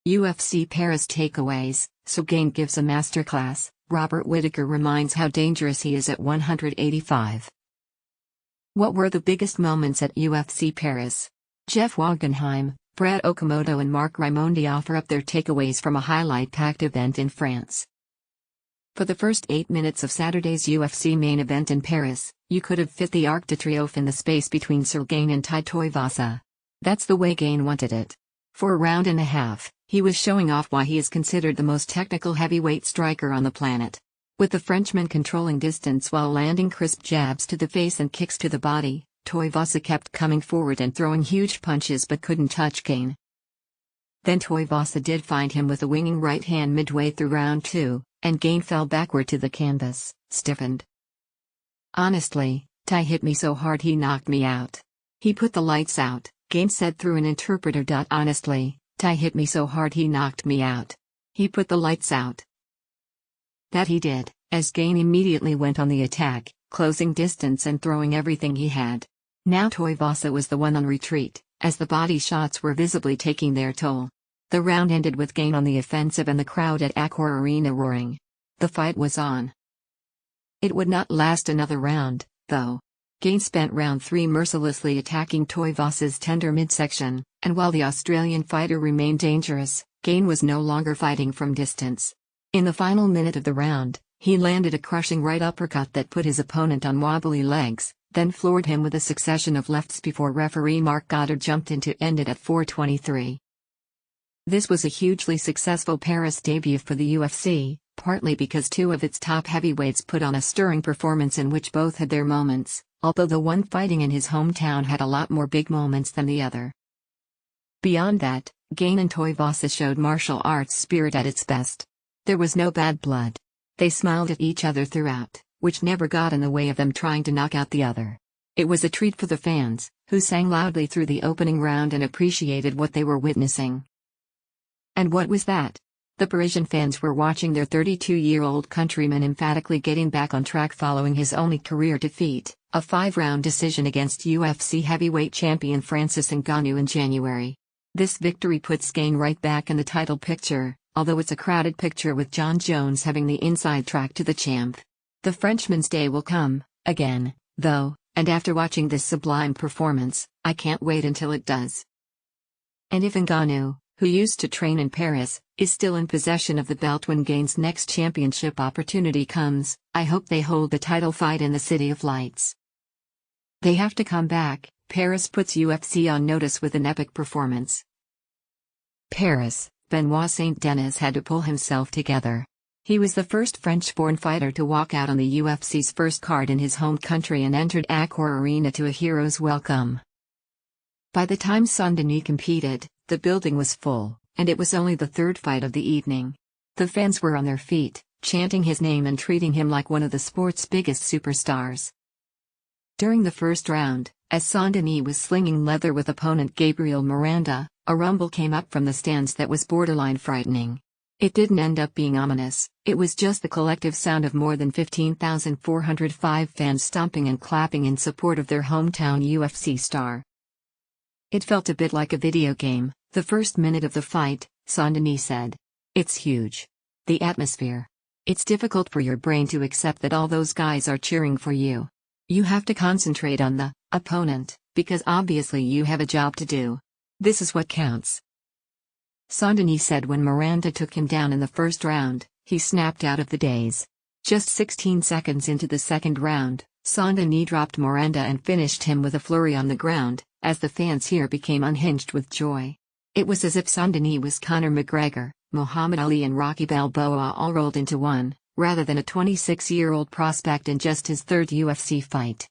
UFC Paris takeaways. So Gane gives a masterclass. Robert Whittaker reminds how dangerous he is at 185. What were the biggest moments at UFC Paris? Jeff Wagenheim, Brad Okamoto and Mark Raimondi offer up their takeaways from a highlight-packed event in France. For the first 8 minutes of Saturday's UFC main event in Paris, you could have fit the Arc de Triomphe in the space between Ciryl Gane and Tai Tuivasa. That's the way Gane wanted it. For a round and a half, he was showing off why he is considered the most technical heavyweight striker on the planet. With the Frenchman controlling distance while landing crisp jabs to the face and kicks to the body, Tuivasa kept coming forward and throwing huge punches but couldn't touch Gane. Then Tuivasa did find him with a winging right hand midway through round 2, and Gane fell backward to the canvas, stiffened. "Honestly, Tai hit me so hard he knocked me out. He put the lights out," Gane said through an interpreter. "Honestly, Tai hit me so hard he knocked me out. He put the lights out." That he did, as Gane immediately went on the attack, closing distance and throwing everything he had. Now Tuivasa was the one on retreat, as the body shots were visibly taking their toll. The round ended with Gane on the offensive and the crowd at Accor Arena roaring. The fight was on. It would not last another round, though. Gane spent round 3 mercilessly attacking Tuivasa's tender midsection, and while the Australian fighter remained dangerous, Gane was no longer fighting from distance. In the final minute of the round, he landed a crushing right uppercut that put his opponent on wobbly legs, then floored him with a succession of lefts before referee Mark Goddard jumped in to end it at 4:23. This was a hugely successful Paris debut for the UFC, partly because 2 of its top heavyweights put on a stirring performance in which both had their moments, although the one fighting in his hometown had a lot more big moments than the other. Beyond that, Gane and Tuivasa showed martial arts spirit at its best. There was no bad blood. They smiled at each other throughout, which never got in the way of them trying to knock out the other. It was a treat for the fans, who sang loudly through the opening round and appreciated what they were witnessing. And what was that? The Parisian fans were watching their 32-year-old countryman emphatically getting back on track following his only career defeat, a 5-round decision against UFC heavyweight champion Francis Ngannou in January. This victory puts Gane right back in the title picture, although it's a crowded picture with John Jones having the inside track to the champ. The Frenchman's day will come, again, though, and after watching this sublime performance, I can't wait until it does. And if Ngannou, who used to train in Paris, is still in possession of the belt when Gane's next championship opportunity comes, I hope they hold the title fight in the City of Lights. They have to come back. Paris puts UFC on notice with an epic performance. Paris, Benoit Saint-Denis had to pull himself together. He was the first French-born fighter to walk out on the UFC's first card in his home country and entered Accor Arena to a hero's welcome. By the time Saint-Denis competed, the building was full, and it was only the 3rd fight of the evening. The fans were on their feet, chanting his name and treating him like one of the sport's biggest superstars. During the first round, as Saint-Denis was slinging leather with opponent Gabriel Miranda, a rumble came up from the stands that was borderline frightening. It didn't end up being ominous, it was just the collective sound of more than 15,405 fans stomping and clapping in support of their hometown UFC star. It felt a bit like a video game. The first minute of the fight, Saint-Denis said. "It's huge. The atmosphere. It's difficult for your brain to accept that all those guys are cheering for you. You have to concentrate on the opponent, because obviously you have a job to do. This is what counts." Saint-Denis said when Miranda took him down in the first round, he snapped out of the daze. Just 16 seconds into the second round, Saint-Denis dropped Miranda and finished him with a flurry on the ground, as the fans here became unhinged with joy. It was as if Saint-Denis was Conor McGregor, Muhammad Ali and Rocky Balboa all rolled into one, rather than a 26-year-old prospect in just his 3rd UFC fight.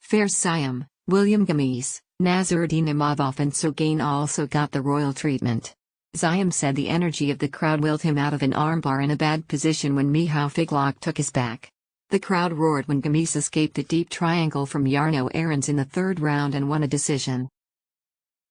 Fair Siam, William Gamis, Nasruddin Imavov and Ciryl Gane also got the royal treatment. Ziam said the energy of the crowd willed him out of an armbar in a bad position when Michał Figlock took his back. The crowd roared when Gamis escaped a deep triangle from Jarno Arons in the 3rd round and won a decision.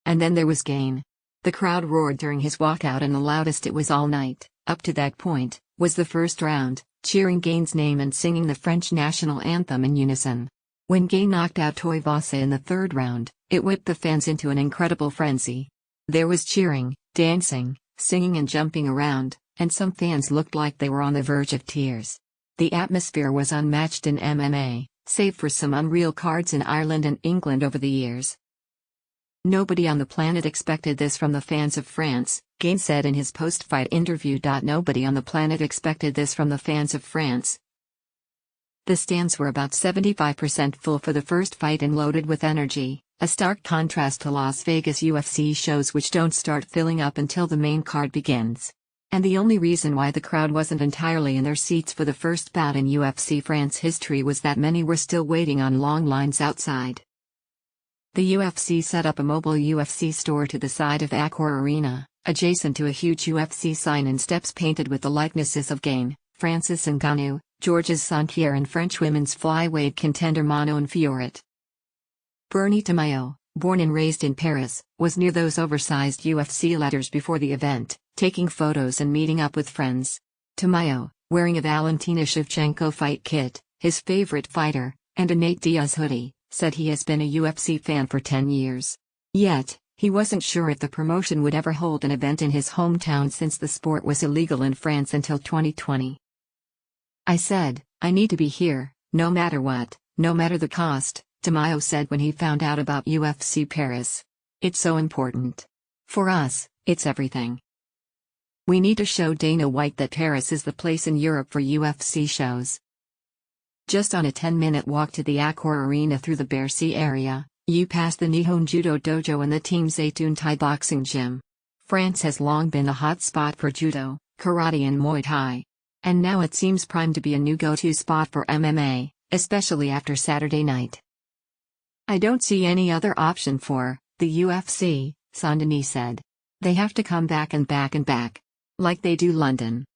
And then there was Gane. The crowd roared during his walkout, and the loudest it was all night, up to that point, was the first round, cheering Gane's name and singing the French national anthem in unison. When Gane knocked out Tuivasa in the 3rd round, it whipped the fans into an incredible frenzy. There was cheering, dancing, singing and jumping around, and some fans looked like they were on the verge of tears. The atmosphere was unmatched in MMA, save for some unreal cards in Ireland and England over the years. Nobody on the planet expected this from the fans of France, Gane said in his post-fight interview. Nobody on the planet expected this from the fans of France. The stands were about 75% full for the first fight and loaded with energy, a stark contrast to Las Vegas UFC shows which don't start filling up until the main card begins. And the only reason why the crowd wasn't entirely in their seats for the first bout in UFC France history was that many were still waiting on long lines outside. The UFC set up a mobile UFC store to the side of Accor Arena, adjacent to a huge UFC sign and steps painted with the likenesses of Gane, Francis Ngannou, Georges St-Pierre and French women's flyweight contender Manon Fiorot. Bernie Tamayo, born and raised in Paris, was near those oversized UFC letters before the event, taking photos and meeting up with friends. Tamayo, wearing a Valentina Shevchenko fight kit, his favorite fighter, and a Nate Diaz hoodie, said he has been a UFC fan for 10 years. Yet, he wasn't sure if the promotion would ever hold an event in his hometown since the sport was illegal in France until 2020. I said, I need to be here, no matter what, no matter the cost, Tamayo said when he found out about UFC Paris. It's so important. For us, it's everything. We need to show Dana White that Paris is the place in Europe for UFC shows. Just on a 10-minute walk to the Accor Arena through the Bercy area, you pass the Nihon Judo Dojo and the Team Zaytoon Thai boxing gym. France has long been a hot spot for judo, karate and Muay Thai. And now it seems primed to be a new go-to spot for MMA, especially after Saturday night. I don't see any other option for the UFC, Saint-Denis said. They have to come back and back and back. Like they do London.